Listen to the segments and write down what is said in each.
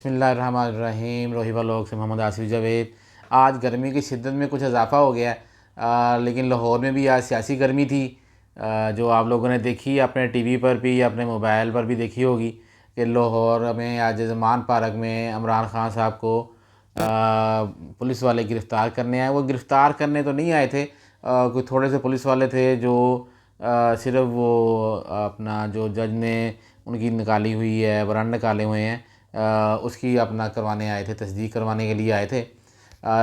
बिस्मिल्लाहिर्रहमानिर्रहीम। रोहिबा लोग से मोहम्मद आसिफ जावेद। आज गर्मी की शिद्दत में कुछ इजाफ़ा हो गया है, लेकिन लाहौर में भी आज सियासी गर्मी थी, जो आप लोगों ने देखी अपने टीवी पर भी अपने मोबाइल पर भी देखी होगी कि लाहौर में आज जमान पार्क में इमरान खान साहब को पुलिस वाले गिरफ़्तार करने आए। वो गिरफ़्तार करने तो नहीं आए थे, कोई थोड़े से पुलिस वाले थे जो सिर्फ़ वो अपना जो जज ने उनकी निकाली हुई है वारंट निकाले हुए हैं, उसकी अपना करवाने आए थे, तस्दीक करवाने के लिए आए थे।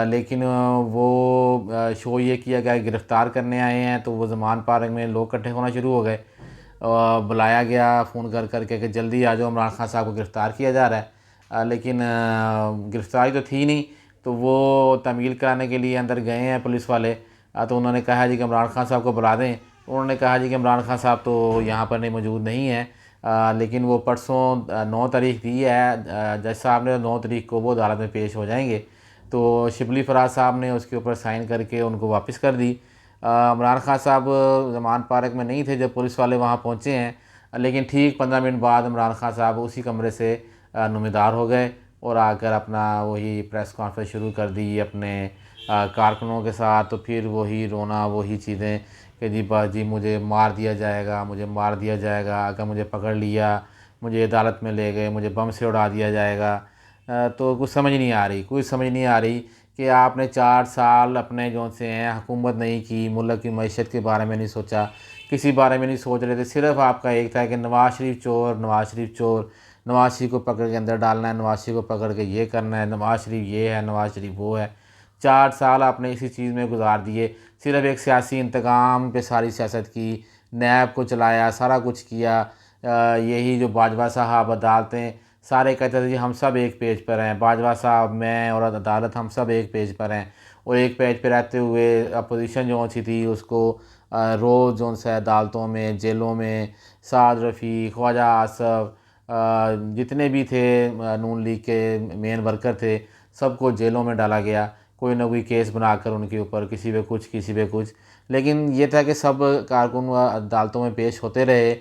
लेकिन वो शो ये किया गया गिरफ़्तार करने आए हैं, तो वो ज़मान पार्क में लोग इकट्ठे होना शुरू हो गए। बुलाया गया फ़ोन कर कर के कि जल्दी आ जाओ, इमरान खान साहब को गिरफ़्तार किया जा रहा है। लेकिन गिरफ़्तारी तो थी नहीं, तो वो तमील कराने के लिए अंदर गए हैं पुलिस वाले। तो उन्होंने कहा जी कि इमरान खान साहब को बुला दें। उन्होंने कहा जी कि इमरान खान साहब तो यहाँ पर नहीं मौजूद नहीं हैं। लेकिन वो परसों 9 तारीख दी है, जज साहब ने 9 तारीख को वो अदालत में पेश हो जाएंगे। तो शिबली फराज साहब ने उसके ऊपर साइन करके उनको वापस कर दी। इमरान खान साहब ज़मान पार्क में नहीं थे जब पुलिस वाले वहाँ पहुँचे हैं, लेकिन ठीक 15 मिनट बाद इमरान खान साहब उसी कमरे से नुमादार हो गए और आकर अपना वही प्रेस कॉन्फ्रेंस शुरू कर दी अपने कारकुनों के साथ। तो फिर वही रोना, वही चीज़ें कि जी मुझे मार दिया जाएगा, मुझे मार दिया जाएगा, अगर मुझे पकड़ लिया, मुझे अदालत में ले गए, मुझे बम से उड़ा दिया जाएगा। तो कुछ समझ नहीं आ रही, कुछ समझ नहीं आ रही कि आपने 4 साल अपने जो से हैं हुकूमत नहीं की, मुल्क की मईशत के बारे में नहीं सोचा, किसी बारे में नहीं सोच रहे थे। सिर्फ़ आपका एक था कि नवाज़ शरीफ चोर, नवाज़ शरीफ चोर, नवाज़ शरीफ को पकड़ के अंदर डालना है, नवाज़ शरीफ को पकड़ के ये करना है, नवाज़ शरीफ ये है, नवाज़ शरीफ वो है। 4 साल आपने इसी चीज़ में गुजार दिए। सिर्फ़ एक सियासी इंतकाम पे सारी सियासत की, नैब को चलाया, सारा कुछ किया। यही जो बाजवा साहब अदालतें सारे कहते थे जी हम सब एक पेज पर हैं, बाजवा साहब, मैं और अदालत हम सब एक पेज पर हैं। और एक पेज पे रहते हुए अपोजिशन जो सी थी उसको रोज़ जो सा अदालतों में, जेलों में साद रफ़ी, ख्वाजा आसफ़, जितने भी थे नून लीग के मेन वर्कर थे, सबको जेलों में डाला गया। कोई ना कोई केस बनाकर उनके ऊपर, किसी पे कुछ, किसी पे कुछ। लेकिन ये था कि सब कारकुन अदालतों में पेश होते रहे।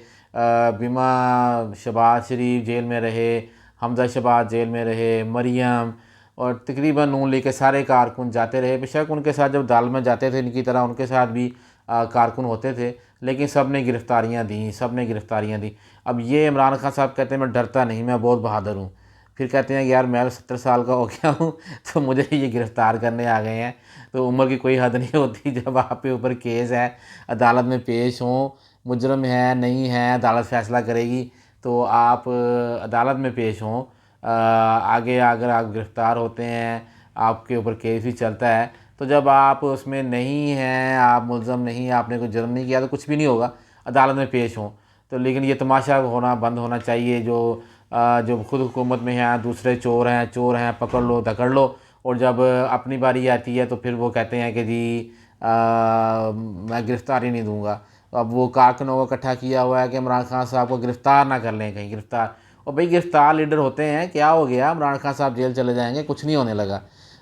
बिमा शहबाज शरीफ जेल में रहे, हमजा शहबाज जेल में रहे, मरियम और तकरीबन नून लीग के सारे कारकुन जाते रहे। बेशक उनके साथ जब अदालत में जाते थे इनकी तरह उनके साथ भी कारकुन होते थे, लेकिन सब ने गिरफ़्तारियाँ दी, सब ने गिरफ़्तारियाँ दी। अब ये इमरान खान साहब कहते हैं मैं डरता नहीं, मैं बहुत बहादुर हूँ। फिर कहते हैं कि यार मैं 70 साल का हो गया हूँ तो मुझे ये गिरफ़्तार करने आ गए हैं। तो उम्र की कोई हद नहीं होती। जब आप पे ऊपर केस है, अदालत में पेश हों, मुजरम है नहीं है अदालत फ़ैसला करेगी, तो आप अदालत में पेश हों। आगे अगर आप गिरफ़्तार होते हैं, आपके ऊपर केस भी चलता है, तो जब आप उसमें नहीं हैं, आप मुलज़म नहीं, आपने कोई जुर्म नहीं किया, तो कुछ भी नहीं होगा, अदालत में पेश हों। तो लेकिन ये तमाशा होना बंद होना चाहिए। जो खुद हुकूमत में हैं, दूसरे चोर हैं, पकड़ लो, धकड़ लो। और जब अपनी बारी आती है तो फिर वो कहते हैं कि जी मैं गिरफ़्तारी नहीं दूँगा। तो अब वो कारकुनों को इकट्ठा किया हुआ है कि इमरान खान साहब को गिरफ़्तार ना कर लें कहीं, गिरफ़्तार। और भाई गिरफ़्तार लीडर होते हैं, क्या हो गया, इमरान खान साहब जेल चले जाएंगे, कुछ नहीं होने लगा।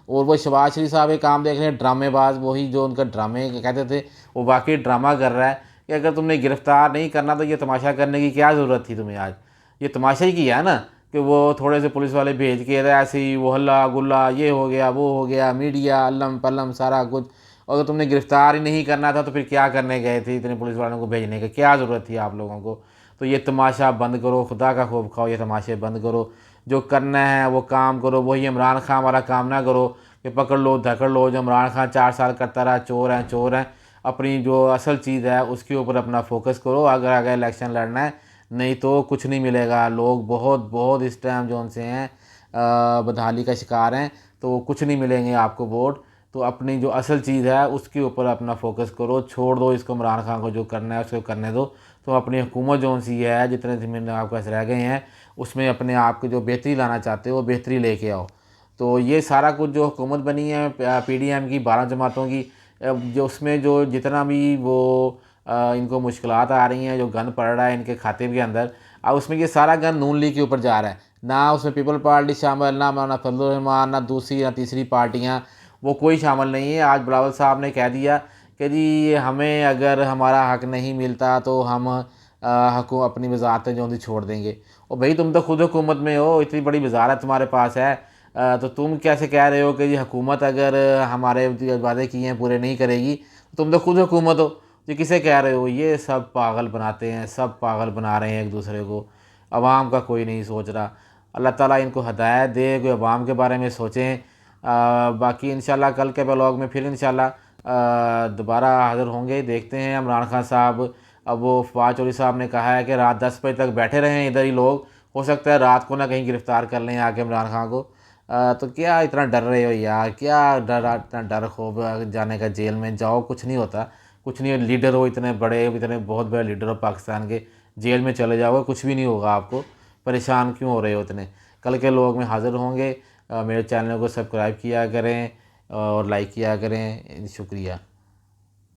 और वो शहबाज शरीफ साहब एक काम देख रहे हैं, ड्रामेबाज, वही जो उनका ड्रामे कहते थे, वो वाकई ड्रामा कर रहा है कि अगर तुमने गिरफ़्तार नहीं करना तो ये तमाशा करने की क्या ज़रूरत थी तुम्हें। आज ये तमाशा ही किया है ना कि वो थोड़े से पुलिस वाले भेज के ऐसे ही वो हल्ला गुल्ला, ये हो गया, वो हो गया, मीडिया अल्लम पल्लम सारा कुछ। अगर तुमने गिरफ़्तार ही नहीं करना था तो फिर क्या करने गए थे इतने पुलिस वालों को भेजने की, क्या ज़रूरत थी आप लोगों को। तो ये तमाशा बंद करो, खुदा का खौफ खाओ, ये तमाशे बंद करो। जो करना है वो काम करो। वही इमरान खान वाला काम ना करो कि पकड़ लो, धकड़ लो। जो इमरान खान 4 साल करता रहा, चोर हैं, चोर हैं। अपनी जो असल चीज़ है उसके ऊपर अपना फ़ोकस करो अगर आगे इलेक्शन लड़ना है, नहीं तो कुछ नहीं मिलेगा। लोग बहुत बहुत इस टाइम जो उनसे हैं बदहाली का शिकार हैं, तो कुछ नहीं मिलेंगे आपको वोट। तो अपनी जो असल चीज़ है उसके ऊपर अपना फ़ोकस करो, छोड़ दो इसको, इमरान खान को जो करना है उसको करने दो। तो अपनी हुकूमत जो सी है, जितने ज़मीन आपके पास रह गए हैं, उसमें अपने आप की जो बेहतरी लाना चाहते हो वो बेहतरी लेके आओ। तो ये सारा कुछ जो हुकूमत बनी है PDM की 12 जमातों की, जो उसमें जो जितना भी वो इनको मुश्किलात आ रही हैं, जो गन पड़ रहा है इनके खाते के अंदर, अब उसमें ये सारा गन नून लीग के ऊपर जा रहा है। ना उसमें पीपल पार्टी शामिल, ना मौलाना फजल रहमान, ना दूसरी ना तीसरी पार्टियाँ, वो कोई शामिल नहीं है। आज बिलावल साहब ने कह दिया कि जी हमें अगर हमारा हक नहीं मिलता तो हम अपनी वजारतें जो थी छोड़ देंगे। और भाई तुम तो खुद हुकूमत में हो, इतनी बड़ी वजारत तुम्हारे पास है, तो तुम कैसे कह रहे हो कि ये हुकूमत अगर हमारे वादे किए हैं पूरे नहीं करेगी, तुम तो खुद हुकूमत हो, ये किसे कह रहे हो? ये सब पागल बनाते हैं, सब पागल बना रहे हैं एक दूसरे को। अवाम का कोई नहीं सोच रहा। अल्लाह ताला इनको हदायत दे, कोई अवाम के बारे में सोचें। बाकी इंशाल्लाह कल के ब्लॉग में फिर इंशाल्लाह दोबारा हाज़िर होंगे। देखते हैं इमरान खान साहब, अब वो फवाद चौधरी साहब ने कहा है कि रात 10 बजे तक बैठे रहें इधर ही लोग, हो सकता है रात को ना कहीं गिरफ़्तार कर लें आके इमरान खान को। तो क्या इतना डर रहे हो यार? क्या डर, इतना डर खौफ जाने का? जेल में जाओ, कुछ नहीं होता, कुछ नहीं। लीडर हो इतने बड़े, इतने बहुत बड़े लीडर हो पाकिस्तान के, जेल में चले जाओगे कुछ भी नहीं होगा आपको। परेशान क्यों हो रहे हो इतने? कल के लोग में हाज़िर होंगे। मेरे चैनल को सब्सक्राइब किया करें और लाइक किया करें। शुक्रिया।